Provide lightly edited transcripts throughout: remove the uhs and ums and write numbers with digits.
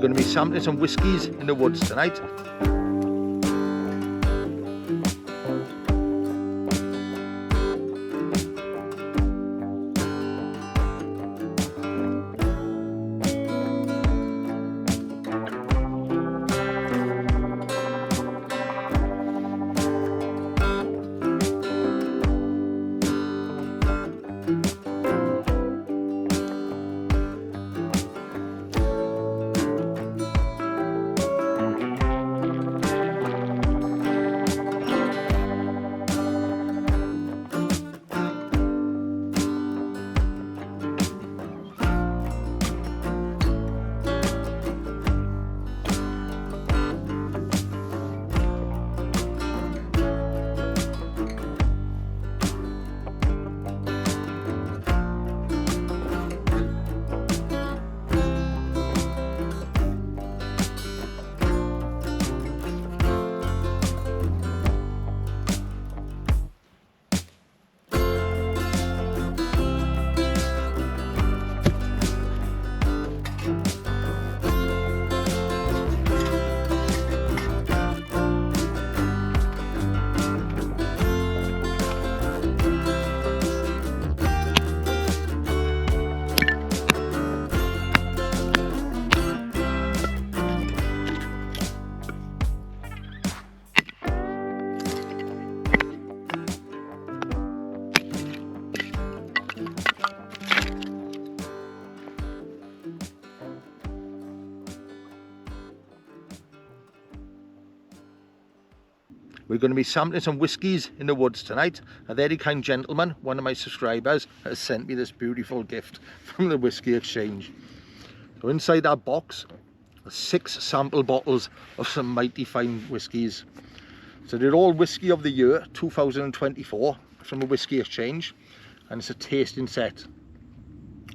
going to be sampling some whiskies in the woods tonight. We're going to be sampling some whiskies in the woods tonight. A very kind gentleman, one of my subscribers, has sent me this beautiful gift from the Whisky Exchange. So inside that box are 6 sample bottles of some mighty fine whiskies. So they're all Whisky of the Year 2024 from the Whisky Exchange, and it's a tasting set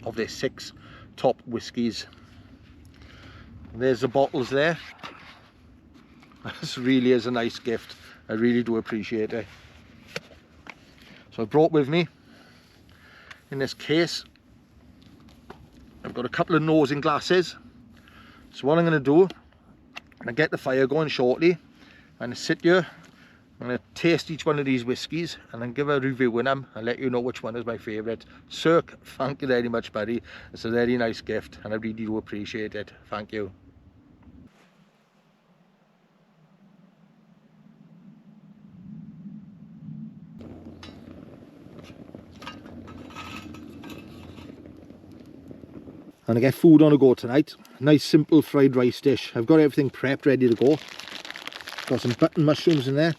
of their 6 top whiskies. And there's the bottles there. This really is a nice gift. I really do appreciate it. So I brought with me in this case, I've got a couple of nosing glasses. So what I'm going to do, I'm going to get the fire going shortly. I'm going to sit here, I'm going to taste each one of these whiskies and then give a review on them and let you know which one is my favourite. Cirque, thank you very much, buddy. It's a very nice gift and I really do appreciate it. Thank you. I'm going to get food on the go tonight. Nice simple fried rice dish. I've got everything prepped, ready to go. Got some button mushrooms in there.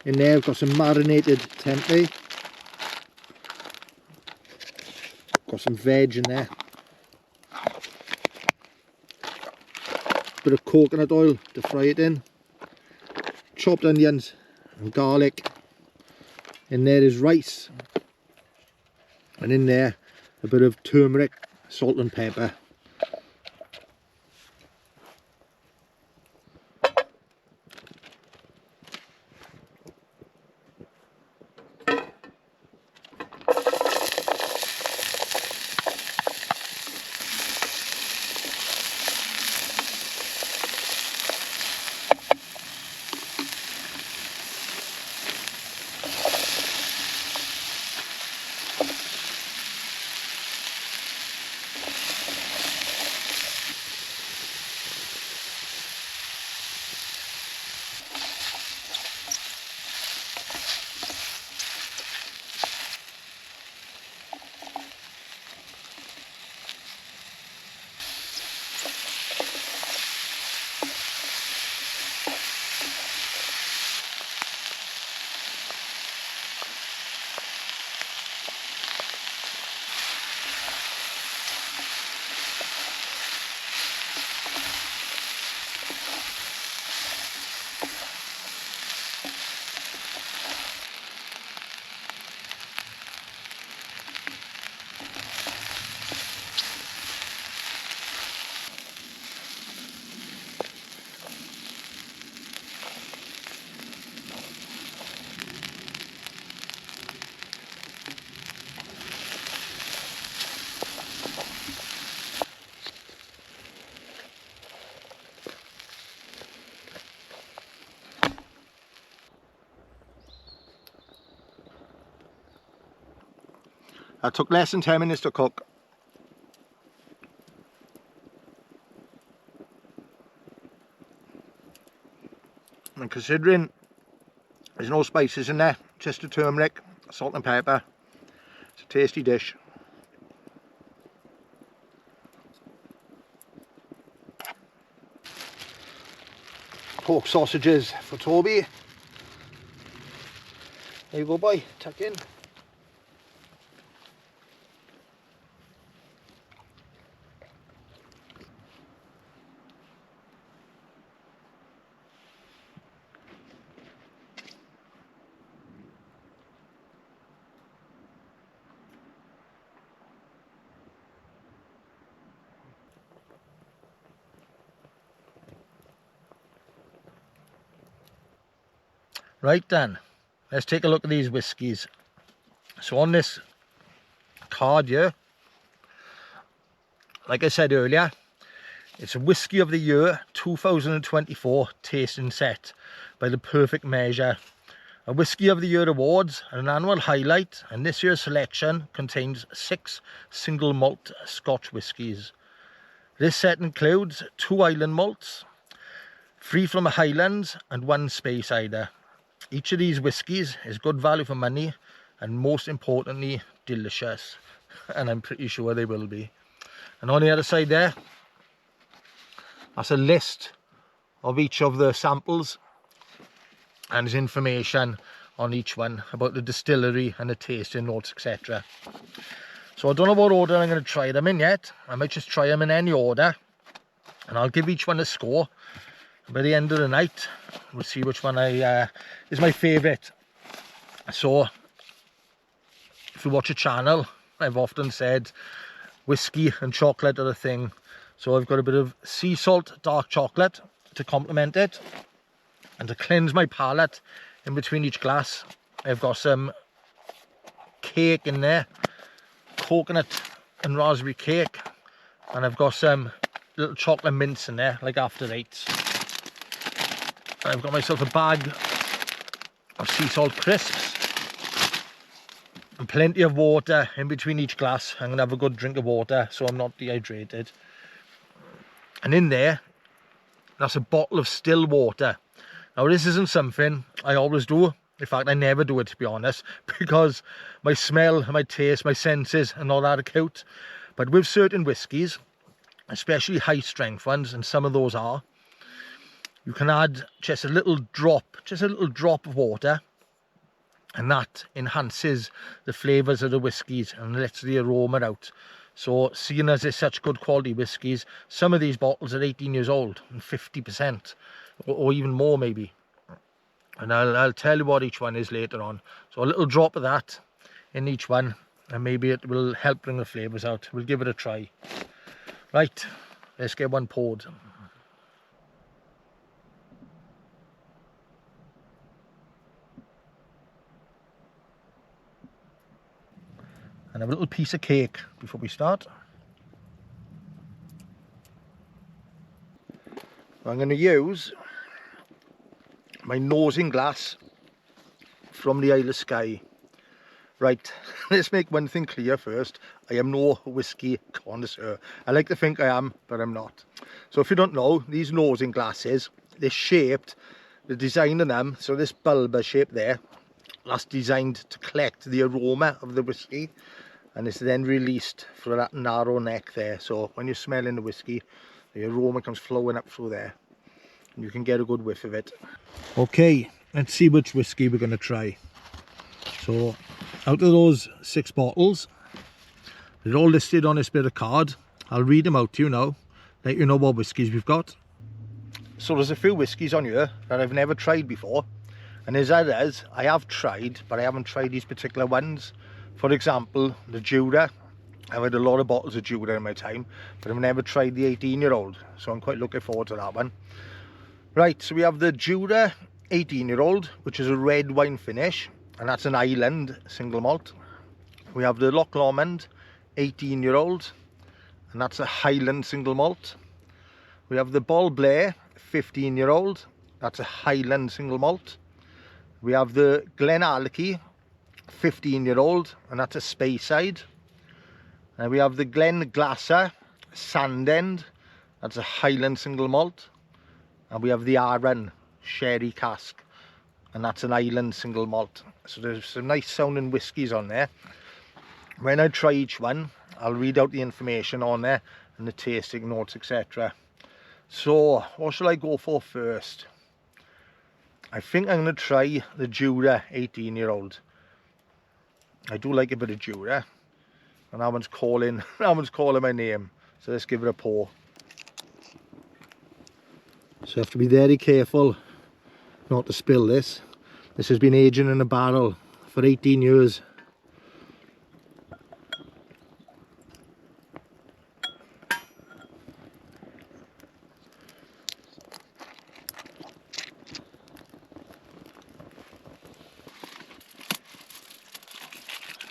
In there I've got some marinated tempeh. Got some veg in there. Bit of coconut oil to fry it in. Chopped onions and garlic. In there is rice. And in there a bit of turmeric, salt and pepper. That took less than 10 minutes to cook. And considering there's no spices in there, just the turmeric, salt and pepper, it's a tasty dish. Pork sausages for Toby. There you go, boy, tuck in. Right then, let's take a look at these whiskies. So on this card here, like I said earlier, it's a Whisky of the Year 2024 tasting set by The Perfect Measure. A Whisky of the Year awards are an annual highlight, and this year's selection contains 6 single malt Scotch whiskies. This set includes 2 island malts, 3 from the Highlands and 1 Speyside. Each of these whiskies is good value for money and most importantly delicious, and I'm pretty sure they will be. And on the other side there, that's a list of each of the samples and there's information on each one about the distillery and the tasting notes, etc. So I don't know what order I'm going to try them in yet. I might just try them in any order and I'll give each one a score. By the end of the night we'll see which one is my favourite. So if you watch a channel, I've often said whiskey and chocolate are a thing. So I've got a bit of sea salt dark chocolate to complement it, and to cleanse my palate in between each glass I've got some cake in there, coconut and raspberry cake, and I've got some little chocolate mints in there like after eights. I've got myself a bag of sea salt crisps and plenty of water in between each glass. I'm going to have a good drink of water so I'm not dehydrated. And in there, that's a bottle of still water. Now this isn't something I always do. In fact, I never do it, to be honest, because my smell, my taste, my senses are not that acute. But with certain whiskies, especially high strength ones, and some of those are, you can add just a little drop of water, and that enhances the flavours of the whiskies and lets the aroma out. So seeing as it's such good quality whiskies, some of these bottles are 18 years old and 50% or even more maybe. And I'll tell you what each one is later on. So a little drop of that in each one and maybe it will help bring the flavours out. We'll give it a try. Right, let's get one poured. And have a little piece of cake before we start. I'm going to use my nosing glass from the Isle of Skye. Right, let's make one thing clear first. I am no whiskey connoisseur. I like to think I am, but I'm not. So if you don't know, these nosing glasses, they're shaped, the design of them, so this Balblair shape there, that's designed to collect the aroma of the whiskey, and it's then released through that narrow neck there. So when you're smelling the whiskey, the aroma comes flowing up through there and you can get a good whiff of it. Okay, let's see which whiskey we're going to try. So out of those 6 bottles, they're all listed on this bit of card. I'll read them out to you now, let you know what whiskies we've got. So there's a few whiskies on here that I've never tried before, and as others I have tried, but I haven't tried these particular ones. For example, the Jura. I've had a lot of bottles of Jura in my time, but I've never tried the 18-year-old, so I'm quite looking forward to that one. Right, so we have the Jura 18-year-old, which is a red wine finish, and that's an island single malt. We have the Loch Lomond 18-year-old, and that's a Highland single malt. We have the Balblair 15-year-old, that's a Highland single malt. We have the Glenallachie 15-year-old, and that's a Speyside. And we have the Glen Glassaugh Sand End, that's a Highland single malt. And we have the Arran Sherry cask, and that's an Island single malt. So there's some nice sounding whiskies on there. When I try each one, I'll read out the information on there and the tasting notes, etc. So what shall I go for first? I think I'm going to try the Jura 18-year-old. I do like a bit of Jura, and that one's calling my name. So let's give it a pour. So you have to be very careful not to spill this. This has been aging in a barrel for 18 years.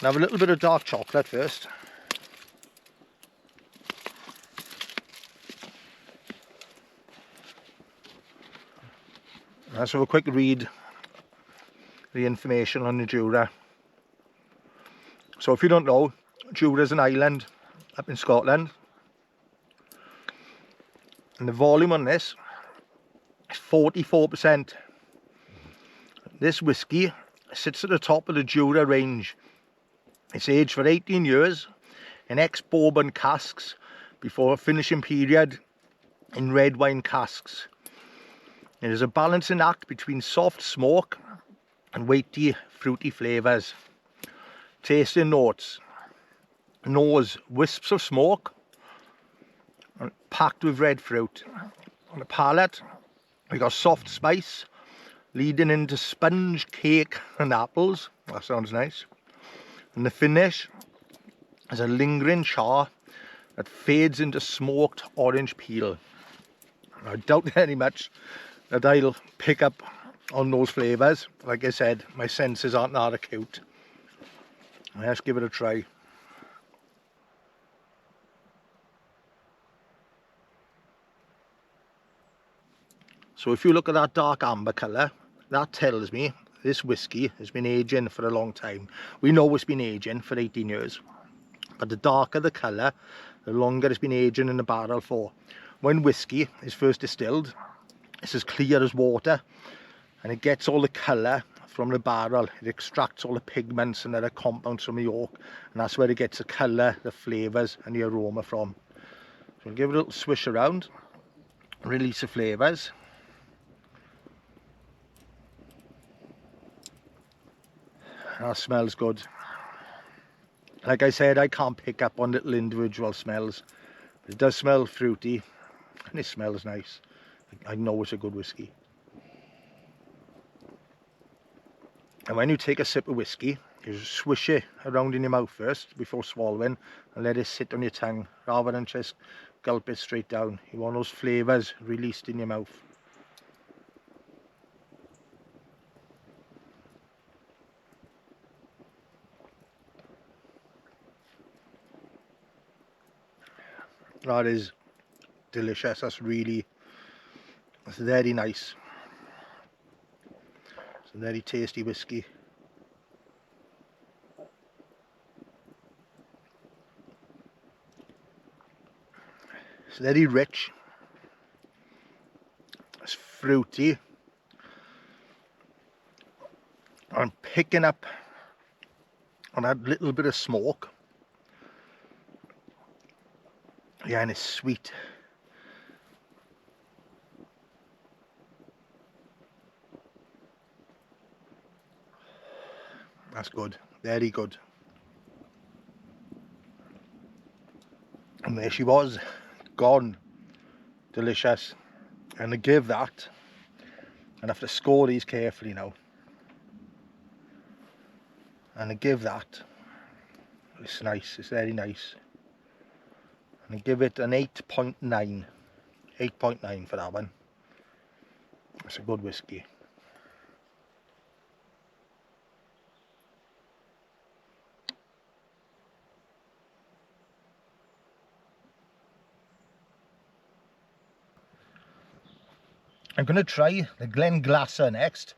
Now have a little bit of dark chocolate first. Let's have a quick read the information on the Jura. So if you don't know, Jura is an island up in Scotland, and the volume on this is 44%. This whiskey sits at the top of the Jura range. It's aged for 18 years in ex-bourbon casks before a finishing period in red wine casks. It is a balancing act between soft smoke and weighty, fruity flavours. Tasting notes: nose, wisps of smoke packed with red fruit. On the palate, we got soft spice leading into sponge, cake and apples. That sounds nice. And the finish is a lingering char that fades into smoked orange peel. I doubt very much that I'll pick up on those flavours. Like I said, my senses aren't that acute. Let's give it a try. So if you look at that dark amber colour, that tells me this whiskey has been aging for a long time. We know it's been aging for 18 years. But the darker the colour, the longer it's been aging in the barrel for. When whiskey is first distilled, it's as clear as water, and it gets all the colour from the barrel. It extracts all the pigments and other compounds from the oak, and that's where it gets the colour, the flavours and the aroma from. So we'll give it a little swish around, release the flavours. That smells good. Like I said, I can't pick up on little individual smells. It does smell fruity, and it smells nice. I know it's a good whiskey. And when you take a sip of whiskey, you just swish it around in your mouth first before swallowing, and let it sit on your tongue rather than just gulp it straight down. You want those flavours released in your mouth. That is delicious. That's very nice. It's a very tasty whiskey. It's very rich. It's fruity. I'm picking up on that little bit of smoke. Yeah, and it's sweet. That's good, very good. And there she was, gone. Delicious. And to give that, and I have to score these carefully now. And to give that, it's nice, it's very nice. And give it an 8.9. 8.9 for that one. It's a good whiskey. I'm going to try the Glen Glassaugh next.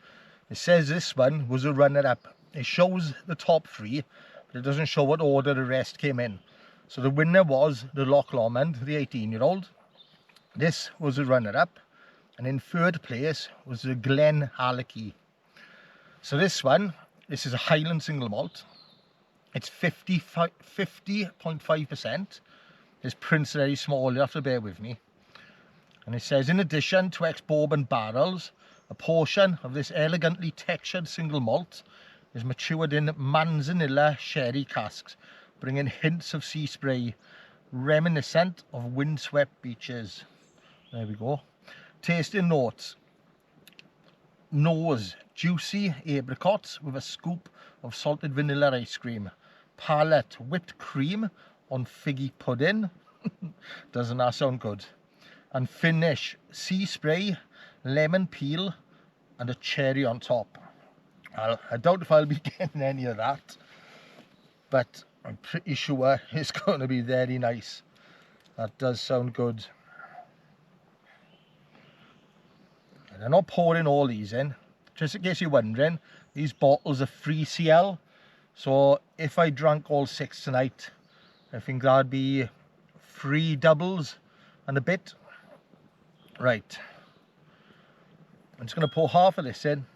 It says this one was a runner-up. It shows the top three, but it doesn't show what order the rest came in. So the winner was the Loch Lomond, the 18-year-old. This was the runner-up, and in third place was the Glenallachie. So this is a Highland single malt. It's 50.5%. This prints very small, you have to bear with me. And it says, in addition to ex-bourbon barrels, a portion of this elegantly textured single malt is matured in manzanilla sherry casks, bringing hints of sea spray, reminiscent of windswept beaches. There we go. Tasting notes. Nose, juicy apricots with a scoop of salted vanilla ice cream. Palate, whipped cream on figgy pudding. Doesn't that sound good? And finish, sea spray, lemon peel, and a cherry on top. I doubt if I'll be getting any of that, but I'm pretty sure it's going to be very nice. That does sound good. And I'm not pouring all these in. Just in case you're wondering, these bottles are 3CL. So if I drank all 6 tonight, I think that'd be 3 doubles and a bit. Right. I'm just going to pour half of this in.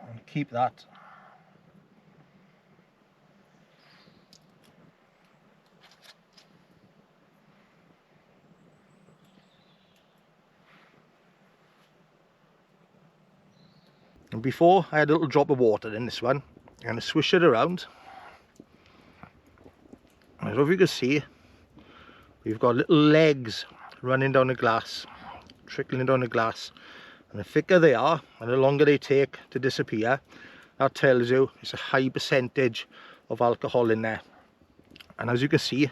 And keep that. And before, I had a little drop of water in this one. I'm going to swish it around. I don't know if you can see, we've got little legs running down the glass, trickling down the glass. And the thicker they are, and the longer they take to disappear, that tells you it's a high percentage of alcohol in there. And as you can see,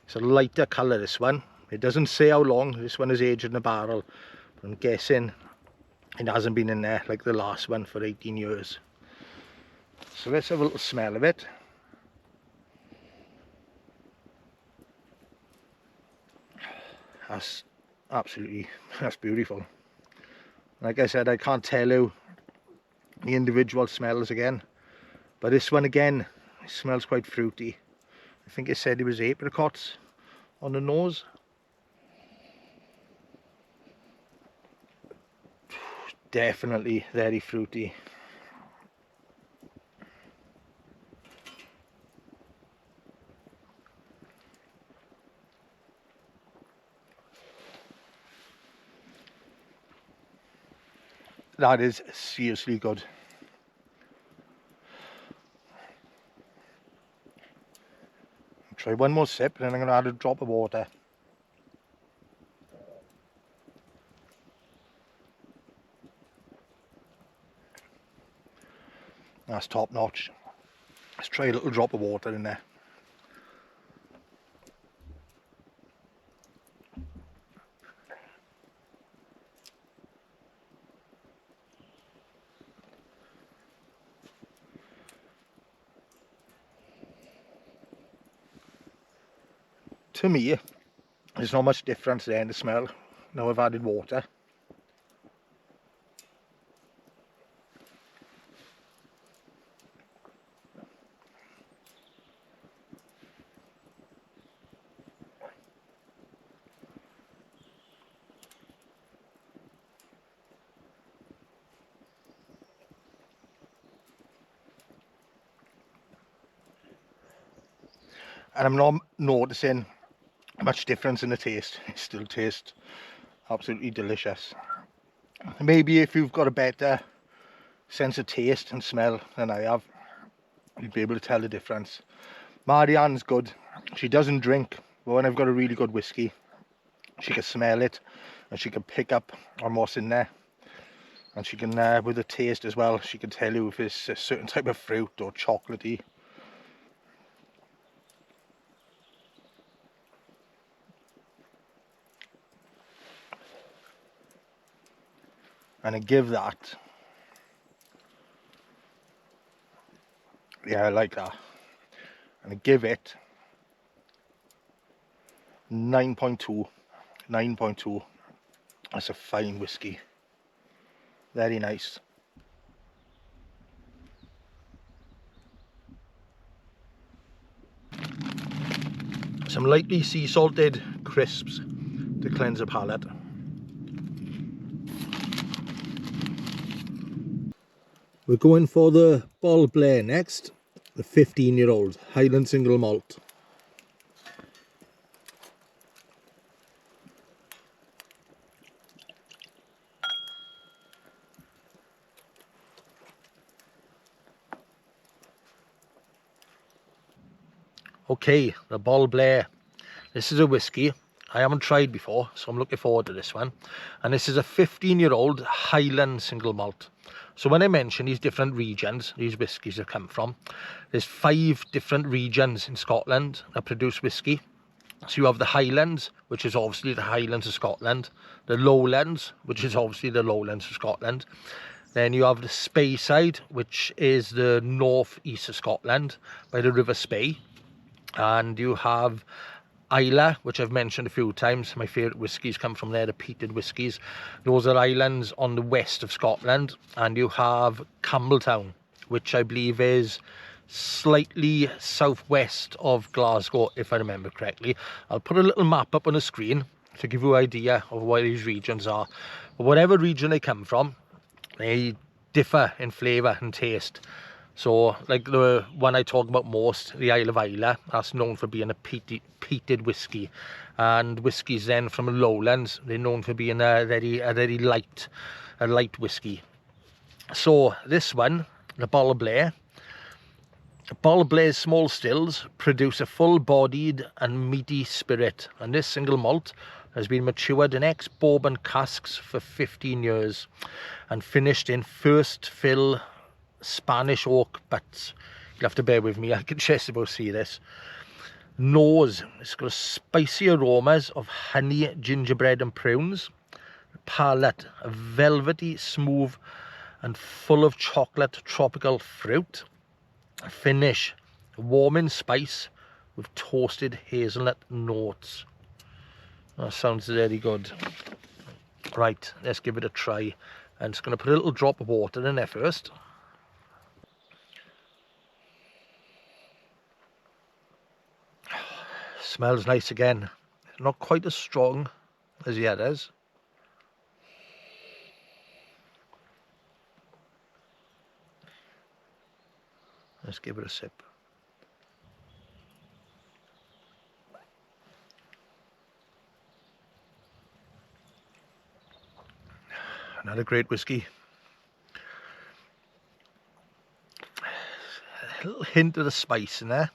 it's a lighter colour, this one. It doesn't say how long this one is aged in the barrel, but I'm guessing it hasn't been in there like the last one for 18 years. So let's have a little smell of it. That's beautiful. Like I said, I can't tell you the individual smells again, but this one again, it smells quite fruity. I think it said it was apricots on the nose. Definitely very fruity. That is seriously good. Try one more sip and then I'm going to add a drop of water. That's top notch. Let's try a little drop of water in there. To me, there's not much difference there in the smell. Now I've added water. And I'm not noticing much difference in the taste. It still tastes absolutely delicious. Maybe if you've got a better sense of taste and smell than I have, you'd be able to tell the difference. Marianne's good. She doesn't drink, but when I've got a really good whiskey, she can smell it and she can pick up on what's in there. And she can, with the taste as well, she can tell you if it's a certain type of fruit or chocolatey. And I give that, yeah, I like that. And I give it 9.2. 9.2. That's a fine whiskey. Very nice. some lightly sea salted crisps to cleanse the palate. We're going for the Balblair next, the 15-year-old Highland single malt. Okay, the Balblair. This is a whiskey I haven't tried before, so I'm looking forward to this one. And this is a 15-year-old Highland single malt. So when I mention these different regions these whiskies have come from, there's 5 different regions in Scotland that produce whiskey. So you have the Highlands, which is obviously the Highlands of Scotland, the Lowlands, which is obviously the Lowlands of Scotland. Then you have the Speyside, which is the north-east of Scotland by the River Spey. And you have Islay, which I've mentioned a few times. My favourite whiskies come from there, the peated whiskies. Those are islands on the west of Scotland. And you have Campbelltown, which I believe is slightly southwest of Glasgow, if I remember correctly. I'll put a little map up on the screen to give you an idea of where these regions are. But whatever region they come from, they differ in flavour and taste. So, like the one I talk about most, the Isle of Islay, that's known for being a peated whiskey. And whiskies then from the Lowlands, they're known for being a very light whiskey. So this one, the Balblair's small stills produce a full-bodied and meaty spirit, and this single malt has been matured in ex-bourbon casks for 15 years and finished in first fill Spanish oak butts. You'll have to bear with me, I can just about see this. Nose, it's got spicy aromas of honey, gingerbread and prunes. Palate, a velvety, smooth and full of chocolate tropical fruit. Finish, warm in spice with toasted hazelnut notes. That sounds very good. Right, let's give it a try. I'm just going to put a little drop of water in there first. Smells nice again. Not quite as strong as the others. Let's give it a sip. Another great whiskey. A little hint of the spice in there.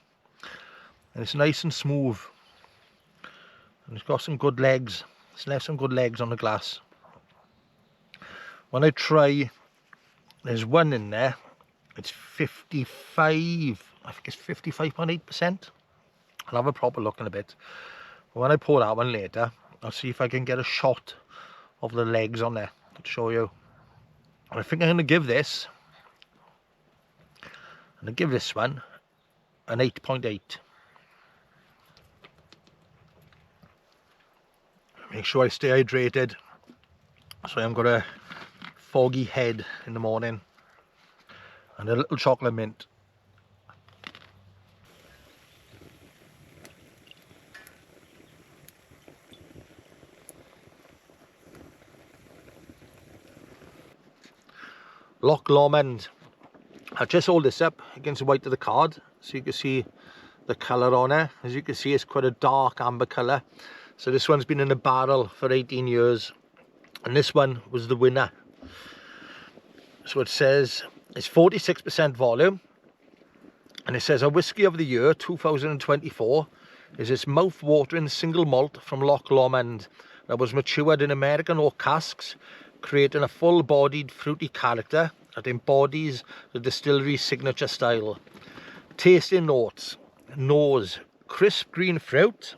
And it's nice and smooth. And it's got some good legs. It's left some good legs on the glass. When I try, there's one in there. It's 55, I think it's 55.8%. I'll have a proper look in a bit. But when I pour that one later, I'll see if I can get a shot of the legs on there to show you. And I think I'm going to give this, one an 8.8. Make sure I stay hydrated so I haven't got a foggy head in the morning. And a little chocolate mint. Loch Lomond. I'll just hold this up against the white of the card so you can see the colour on it. As you can see, it's quite a dark amber colour. So this one's been in the barrel for 18 years. And this one was the winner. So it says it's 46% volume, and it says a whiskey of the year 2024 is this mouth-watering single malt from Loch Lomond that was matured in American oak casks, creating a full-bodied fruity character that embodies the distillery's signature style. Tasting notes: nose, crisp green fruit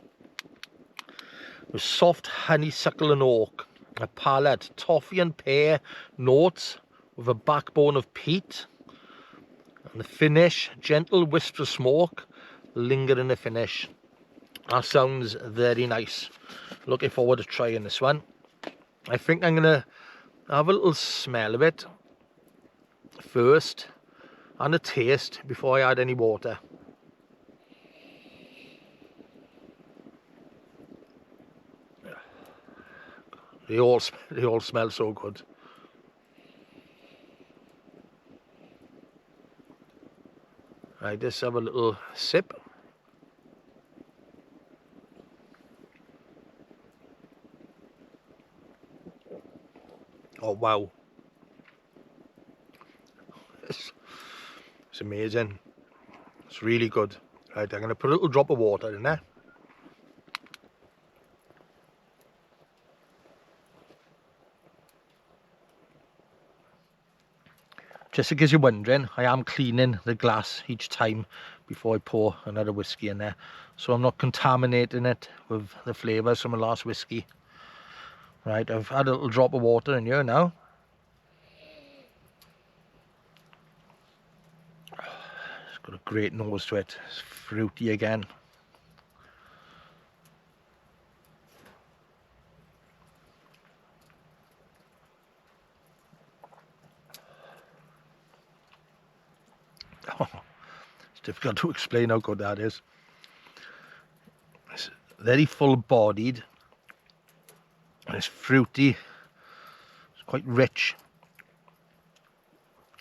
with soft honeysuckle and oak. A palate, toffee and pear notes with a backbone of peat. And the finish, gentle wisps of smoke linger in the finish. That sounds very nice. Looking forward to trying this one. I think I'm gonna have a little smell of it first and a taste before I add any water. They all smell so good. Right, let's have a little sip. Oh wow, it's amazing. It's really good. Right, I'm going to put a little drop of water in there. Just in case you're wondering, I am cleaning the glass each time before I pour another whiskey in there, so I'm not contaminating it with the flavours from the last whiskey. Right, I've had a little drop of water in here now. It's got a great nose to it. It's fruity again. Oh, it's difficult to explain how good that is. It's very full-bodied. It's fruity. It's quite rich.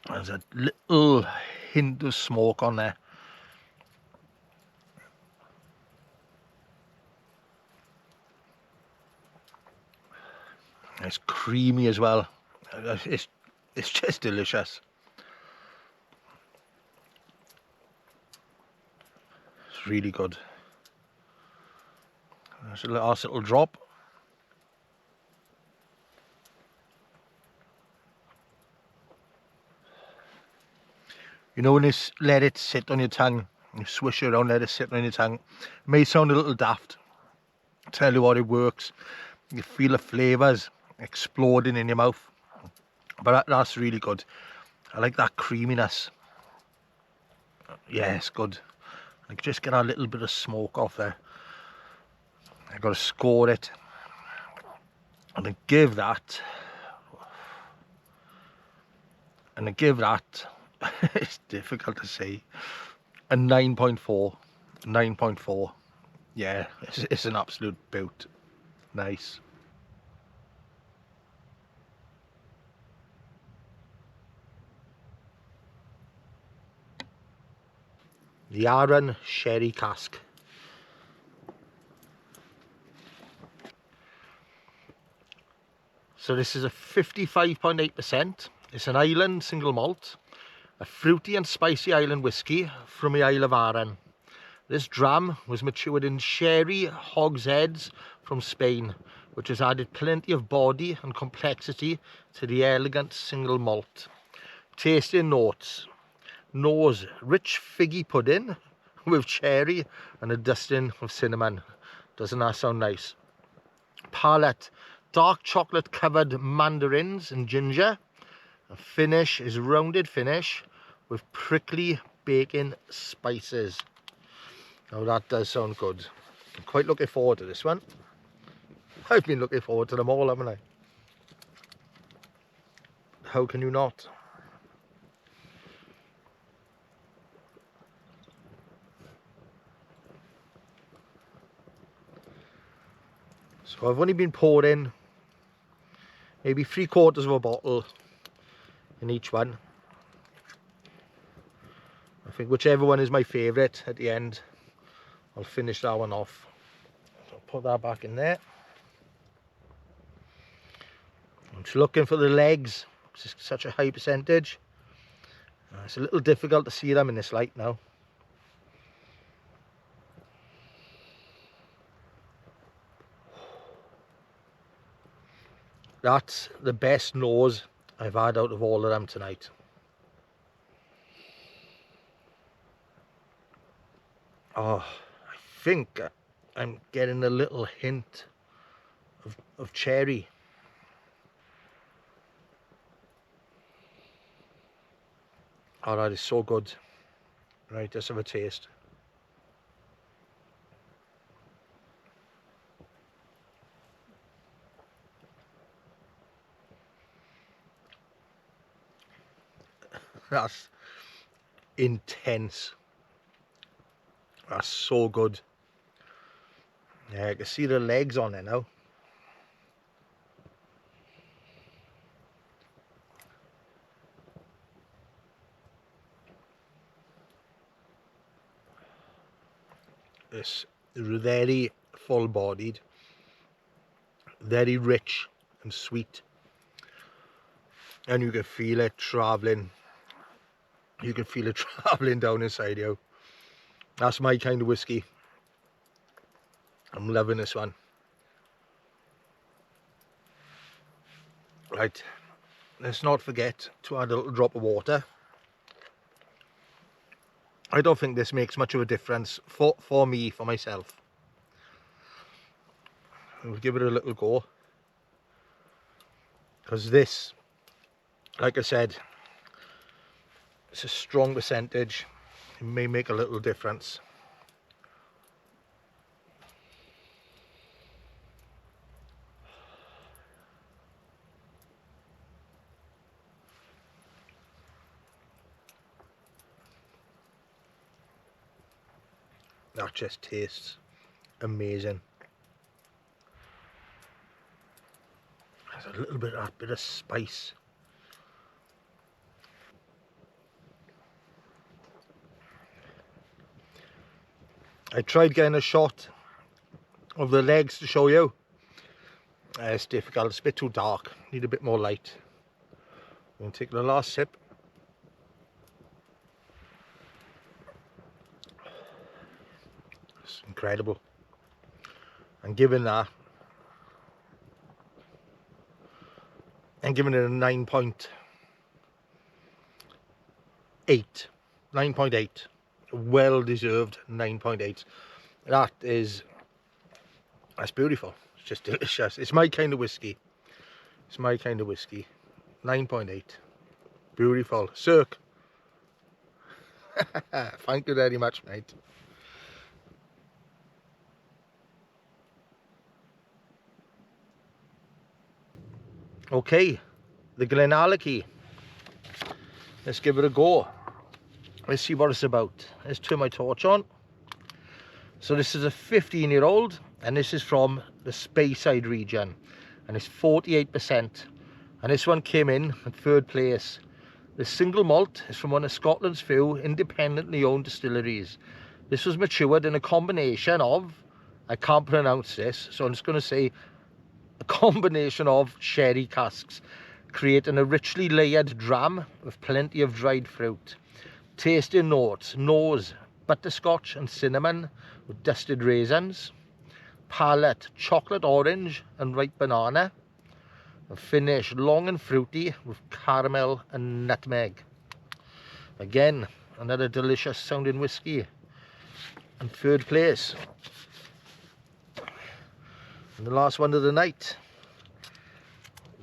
There's a little hint of smoke on there. It's creamy as well. It's just delicious. It's really good. There's a last little drop. You know when you let it sit on your tongue, you swish it around, let it sit on your tongue. It may sound a little daft. I'll tell you what, it works. You feel the flavours exploding in your mouth. But that's really good. I like that creaminess. Yeah, it's good. I can just get a little bit of smoke off there. I've got to score it. And I give that. It's difficult to say. A 9.4. 9.4. Yeah, it's an absolute boot. Nice. The Arran Sherry cask. So this is a 55.8%. It's an island single malt, a fruity and spicy island whiskey from the Isle of Arran. This dram was matured in sherry hogsheads from Spain, which has added plenty of body and complexity to the elegant single malt. Tasting notes: nose, rich figgy pudding with cherry and a dusting of cinnamon. Doesn't that sound nice? Palate: dark chocolate covered mandarins and ginger. A finish is rounded finish with prickly bacon spices. Now that does sound good. I'm quite looking forward to this one. I've been looking forward to them all, haven't I? How can you not? So I've only been pouring maybe 3/4 of a bottle in each one. I think whichever one is my favourite at the end, I'll finish that one off. So I'll put that back in there. I'm just looking for the legs. It's such a high percentage. It's a little difficult to see them in this light now. That's the best nose I've had out of all of them tonight. Oh, I think I'm getting a little hint of cherry. Oh, that is so good. Right, let's have a taste. That's intense. That's so good. Yeah, I can see the legs on there now. It's very full-bodied, very rich and sweet, and you can feel it travelling. You can feel it travelling down inside you. That's my kind of whiskey. I'm loving this one. Right, let's not forget to add a little drop of water. I don't think this makes much of a difference for me, for myself. We'll give it a little go, because this, like I said, it's a strong percentage. It may make a little difference. That just tastes amazing. There's a little bit of that bit of spice. I tried getting a shot of the legs to show you. It's difficult, it's a bit too dark, need a bit more light. I'm going to take the last sip. It's incredible. And giving it a 9.8. 9.8. Well deserved 9.8. That's beautiful. It's just delicious. It's my kind of whiskey. It's my kind of whiskey. 9.8. Beautiful. Cirque. Thank you very much, mate. Okay, the Glenallachie. Let's give it a go. Let's see what it's about. Let's turn my torch on. So this is a 15-year-old, and this is from the Speyside region, and it's 48%. And this one came in at 3rd place. The single malt is from one of Scotland's few independently owned distilleries. This was matured in a combination of, I can't pronounce this, so I'm just going to say a combination of sherry casks, creating a richly layered dram with plenty of dried fruit. Tasting notes: nose, butterscotch and cinnamon with dusted raisins. Palate: chocolate orange and ripe banana. And finish: long and fruity with caramel and nutmeg. Again, another delicious sounding whiskey. And 3rd place. And the last one of the night.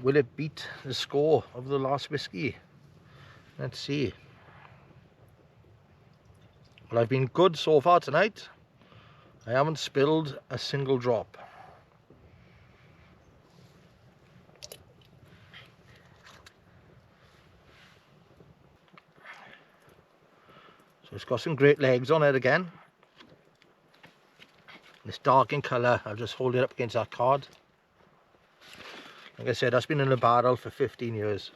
Will it beat the score of the last whiskey? Let's see. Well, I've been good so far tonight. I haven't spilled a single drop. So it's got some great legs on it again. It's dark in colour. I'll just hold it up against that card. Like I said, that's been in a barrel for 15 years.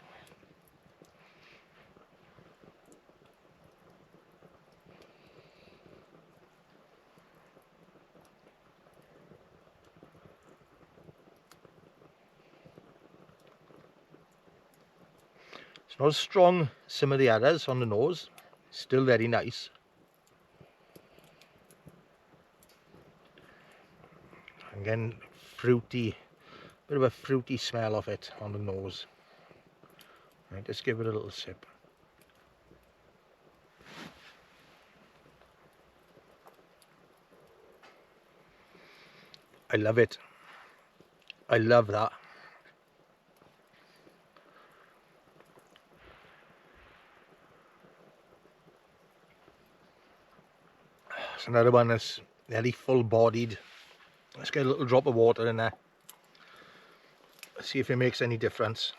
It's not as strong as some of the others on the nose. It's still very nice. Again, fruity. Bit of a fruity smell of it on the nose. Right, let's give it a little sip. I love it. I love that. It's another one that's very full-bodied. Let's get a little drop of water in there. Let's see if it makes any difference.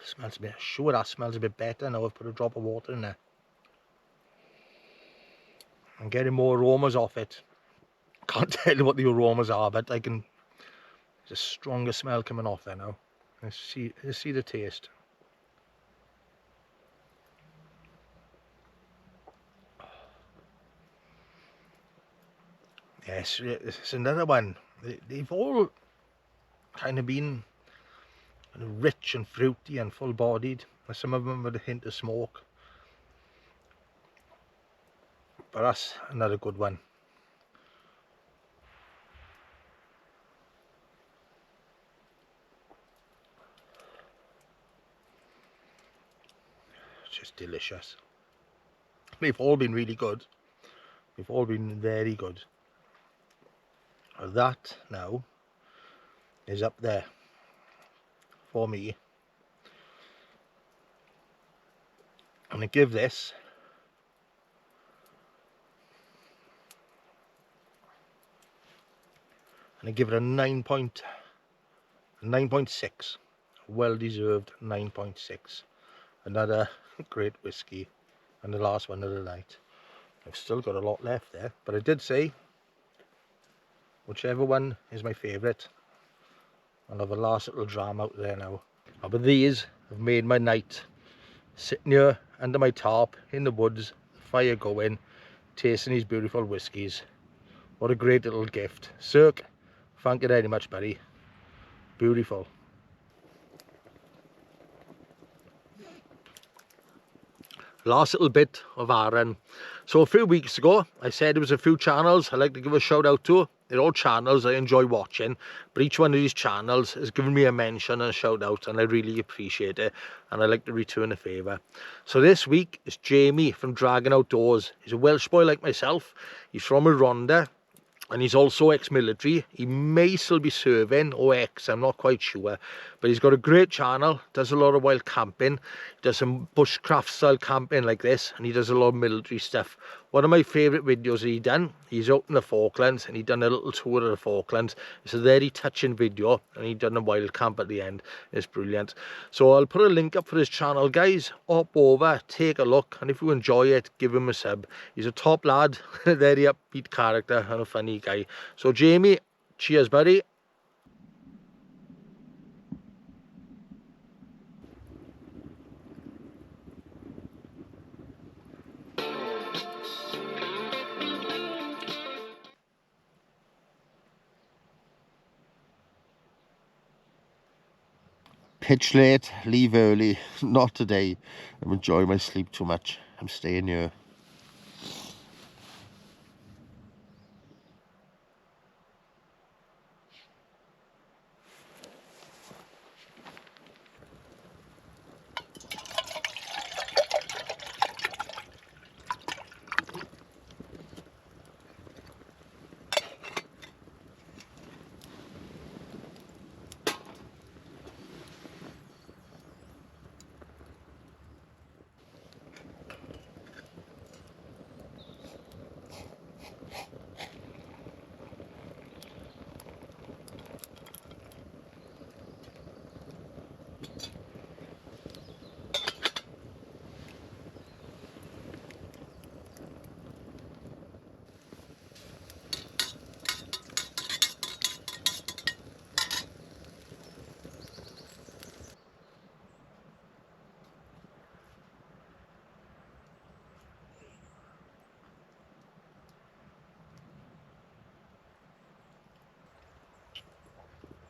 Smells a bit, sure that smells a bit better now I've put a drop of water in there. and getting more aromas off it. Can't tell you what the aromas are, but I can. There's a stronger smell coming off there now. Let's see the taste. Yes, it's another one. They've all kind of been rich and fruity and full-bodied. Some of them with a hint of smoke. But that's another good one. Just delicious. They've all been really good. They've all been very good. That now is up there for me. I'm going to give this and I give it a 9.6. Well deserved 9.6. Another great whiskey, and the last one of the night. I've still got a lot left there, but I did say whichever one is my favourite, I'll have a last little dram out there now. Oh, but these have made my night. Sitting here under my tarp in the woods, fire going, tasting these beautiful whiskies. What a great little gift. Cirque, thank you very much, buddy. Beautiful. Last little bit of Arran. So a few weeks ago I said there was a few channels I'd like to give a shout out to. They're all channels I enjoy watching, but each one of these channels has given me a mention and a shout out, and I really appreciate it, and I'd like to return a favour. So this week is Jamie from Dragon Outdoors. He's a Welsh boy like myself. He's from Rwanda, and he's also ex-military. He may still be serving, or ex, I'm not quite sure. But he's got a great channel, does a lot of wild camping, does some bushcraft style camping like this, and he does a lot of military stuff. One of my favourite videos he done, he's out in the Falklands, and he done a little tour of the Falklands. It's a very touching video, and he done a wild camp at the end. It's brilliant. So I'll put a link up for his channel, guys. Hop over, take a look, and if you enjoy it, give him a sub. He's a top lad, a very upbeat character, and a funny guy. So Jamie, cheers, buddy. Pitch late, leave early. Not today. I'm enjoying my sleep too much. I'm staying here.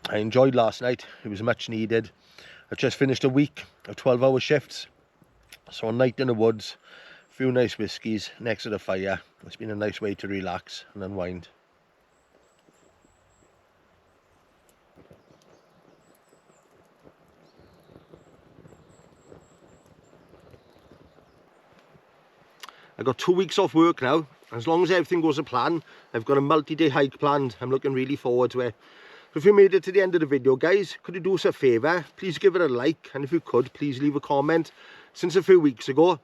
I enjoyed last night. It was much needed. I've just finished a week of 12-hour shifts. So a night in the woods, a few nice whiskies next to the fire. It's been a nice way to relax and unwind. I've got 2 weeks off work now. As long as everything goes to plan, I've got a multi-day hike planned. I'm looking really forward to it. So if you made it to the end of the video, guys, could you do us a favour? Please give it a like, and if you could, please leave a comment. Since a few weeks ago,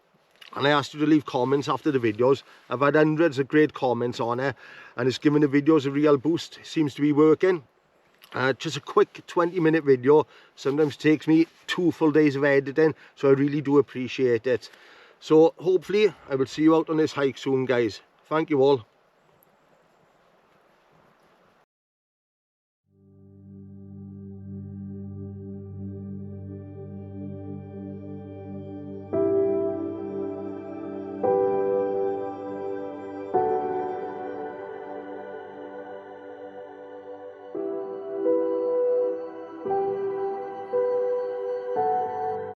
and I asked you to leave comments after the videos, I've had hundreds of great comments on it, and it's given the videos a real boost. It seems to be working. Just a quick 20-minute video sometimes takes me 2 full days of editing, so I really do appreciate it. So hopefully I will see you out on this hike soon, guys. Thank you all.